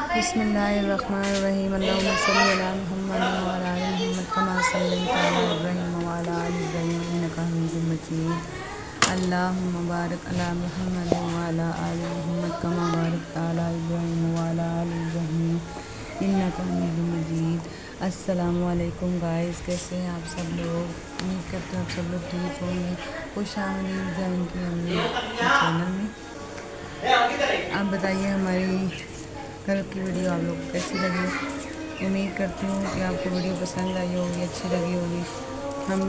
बिस्मिल्लाहिर्रहमानिर्रहीम अल्लाहुम्मा सल्लि अला मुहम्मद व अला आलि मुहम्मद कमा सल्लैता अला इब्राहीम व अला आलि इब्राहीम इन्नका हमीदुम मजीद। अल्लाहुम्मा बारिक अला मुहम्मद व अला आलि मुहम्मद कमा बारकता अला इब्राहीम व अला आलि इब्राहीम इन्नका हमीदुम मजीद। अस्सलामु अलैकुम गाइस, कैसे हैं आप सब लोग? उम्मीद करते हैं आप सब लोग ठीक होंगे। खुशामदीद जैन की अम्मी चैनल में। आप बताइए हमारी कल की वीडियो आप लोग को कैसी लगी। उम्मीद करती हूँ कि आपको वीडियो पसंद आई होगी, अच्छी लगी होगी। हम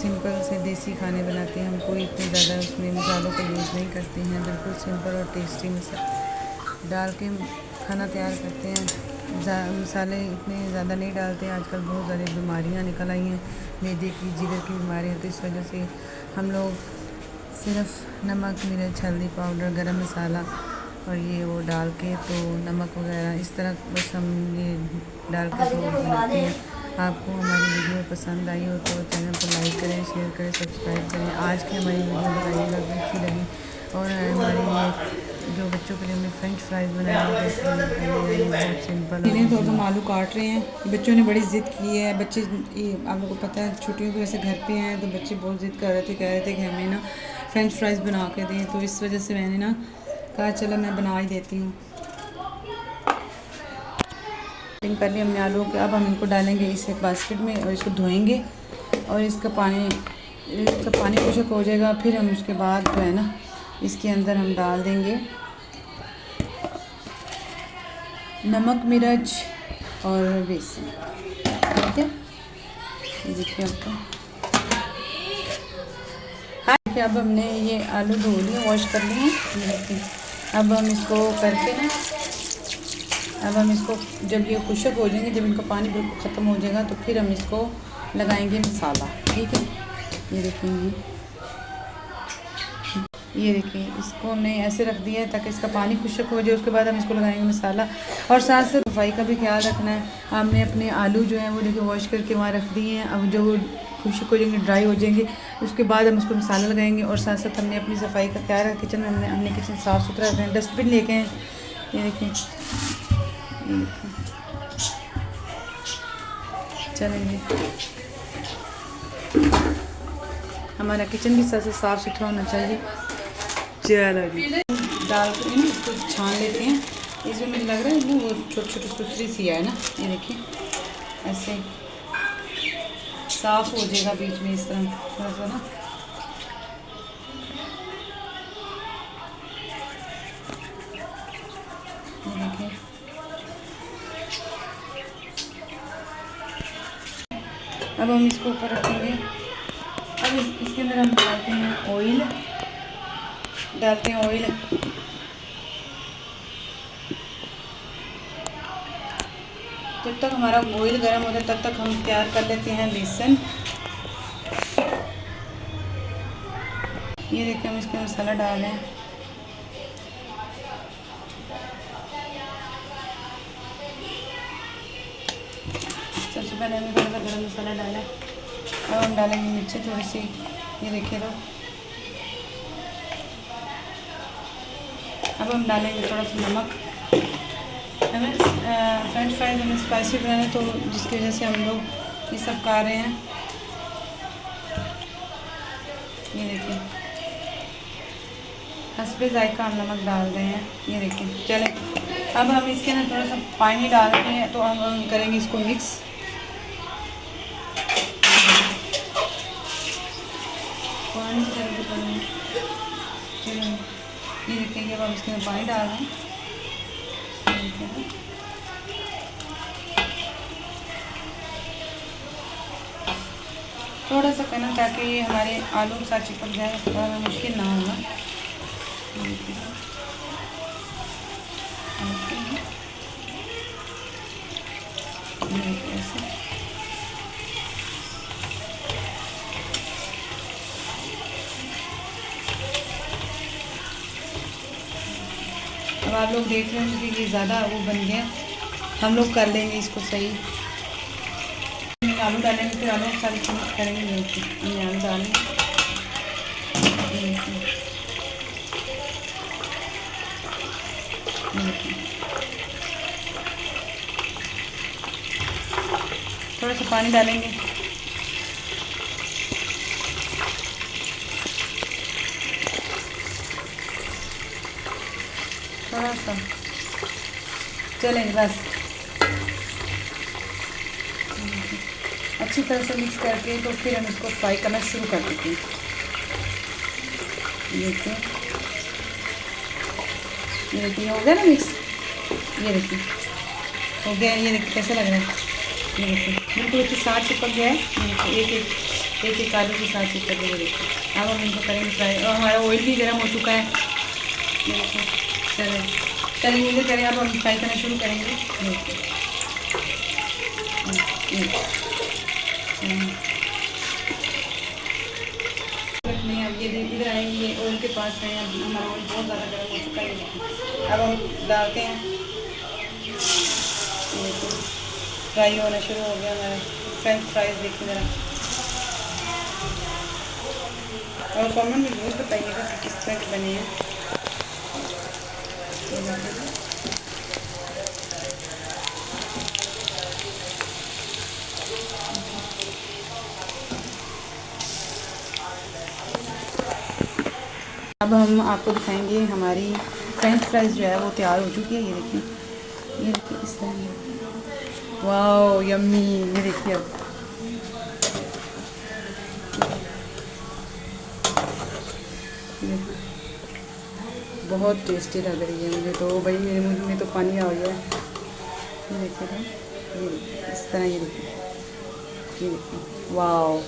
सिंपल से देसी खाने बनाते हैं, हम कोई इतने ज़्यादा उसमें मसालों का यूज़ नहीं करते हैं। बिल्कुल सिंपल और टेस्टी डाल के खाना तैयार करते हैं। मसाले इतने ज़्यादा नहीं डालते। आजकल बहुत सारी बीमारियाँ निकल आई हैं, मैदे की, जिगर की बीमारी है। तो इस वजह से हम लोग सिर्फ नमक, मिर्च, हल्दी पाउडर, गरम मसाला और ये वो डाल के, तो नमक वगैरह इस तरह बस हम ये डाल के तो बनाते हैं। आपको हमारी वीडियो पसंद आई हो तो चैनल को लाइक करें, शेयर करें, सब्सक्राइब करें। आज की हमारी वीडियो बताइएगा कैसी लगी। और हमारी ये जो बच्चों के लिए हमने फ्रेंच फ्राइज़ बनाए हैं, बहुत सिंपल। तो हम आलू काट रहे हैं। बच्चों ने बड़ी ज़िद की है। बच्चे आप लोगों को पता है छुट्टियों की वजह से घर पे हैं, तो बच्चे बहुत ज़िद कर रहे थे, कह रहे थे कि हमें ना फ्रेंच फ्राइज़ बना के दें। तो इस वजह से मैंने ना कहा चलो मैं बना ही देती हूँ। कटिंग कर लिया हमने आलू के। अब हम इनको डालेंगे इस एक बास्केट में और इसको धोएंगे और इसका पानी खुशक हो जाएगा। फिर हम उसके बाद जो है ना इसके अंदर हम डाल देंगे नमक, मिर्च और बेसन। ठीक है, देखिए आपको। हाँ, देखिए अब हमने ये आलू धो लिए, वॉश कर लिए हैं। अब हम इसको करके ना, अब हम इसको जब ये खुशक हो जाएंगे, जब इनका पानी बिल्कुल ख़त्म हो जाएगा, तो फिर हम इसको लगाएंगे मसाला। ठीक है, ये देखेंगे, ये देखिए इसको हमने ऐसे रख दिया है ताकि इसका पानी खुशक हो जाए। उसके बाद हम इसको लगाएंगे मसाला। और साथ साथ सफाई का भी ख्याल रखना है। हमने अपने आलू जो हैं वो देखिए वॉश करके वहाँ रख दिए हैं। अब जो खुशक हो जाएंगे, ड्राई हो जाएंगे, उसके बाद हम उसको मसाला लगाएंगे। और साथ साथ हमने अपनी सफाई का ख्याल रखा। किचन में हमने किचन साफ़ सुथरा रखना है। डस्टबिन लेके हैं, ये देखें, चलेंगे। हमारा किचन भी सबसे साफ़ सुथरा होना चाहिए। चलो जी, डाल के ना इसको छान लेते हैं। इसमें मुझे लग रहा है वो छोटी छोटी सुसरी सी है ना, ये देखिए ऐसे साफ़ हो जाएगा बीच में इस तरह थोड़ा सा ना। ये देखिए, अब हम इसको ऊपर रखेंगे। अब इसके अंदर हम डालते हैं ऑयल, जब तक हमारा ऑयल गर्म होता है तब तक हम तैयार कर लेते हैं बेसन। ये देखिए हम इसके मसाला डाल रहे हैं। सबसे पहले हमने थोड़ा सा गरम मसाला डाला। अब हम डालेंगे मिर्ची थोड़ी सी, ये देखिए तो। अब हम डालेंगे थोड़ा सा नमक। हमें फ्रेंच फ्राइज हमें स्पाइसी बनाना, तो जिसकी वजह से हम लोग ये सब खा रहे हैं। ये देखिए हस्बे जायका हम नमक डाल रहे हैं, ये देखिए। चलें, अब हम इसके अंदर थोड़ा सा पानी डाल रहे हैं, तो हम करेंगे इसको मिक्स। पानी की तरह करेंगे। चलिए, ये देखिए अब हम इसके अंदर पानी डाल रहे हैं। थोड़ा सा करना ताकि हमारे आलू के साथ चिपक जाए, थोड़ा मुश्किल ना होगा। ऐसे अब आप लोग देख रहे हैं कि ये ज़्यादा वो बन गया। हम लोग कर लेंगे इसको सही। आलू डालेंगे, फिर आलू के साथ मिक्स करेंगे। आलू डालेंगे, थोड़ा सा पानी डालेंगे। थोड़ा सा चलें बस। अच्छी तरह से मिक्स करके तो फिर हम इसको फ्राई करना शुरू कर देते हैं। देखिए, ये देखिए हो गया ना मिक्स। ये देखिए हो गया। ये देखिए कैसा लग रहा है। ये देखिए बिल्कुल इसके साथ चिपक गया है। ये देखिए एक एक आलू के साथ चिपक गया। देखिए अब हम इनको करेंगे फ्राई और हमारा ऑयल भी गर्म हो चुका है। ये देखिए चलेंगे करें। अब हम फ्राई करना शुरू करेंगे। नहीं, अब ये इधर आएंगे, ये ऑयल के पास है। अब हमारा ऑयल बहुत ज़्यादा गर्म हो चुका है। अब हम डालते हैं। देखिए फ्राई होना शुरू हो गया हमारा फ्रेंच फ्राइज़। देखिए ज़रा, और कमेंट में जरूर बताइएगा कि किस तरह के बने हैं। अब हम आपको दिखाएंगे हमारी फ्रेंच फ्राइज़ जो है वो तैयार हो चुकी है। ये देखिए इस तरह। Wow yummy. ये देखिए अब बहुत टेस्टी लग रही है मुझे तो भाई। मेरे मुंह में तो पानी आ गया है। ये देखिए ना, ये देखिए इस तरह। ये देखिए वाओ।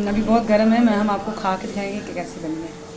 अभी बहुत गर्म है। हम आपको खा के दिखाएंगे कि कैसे बनी है।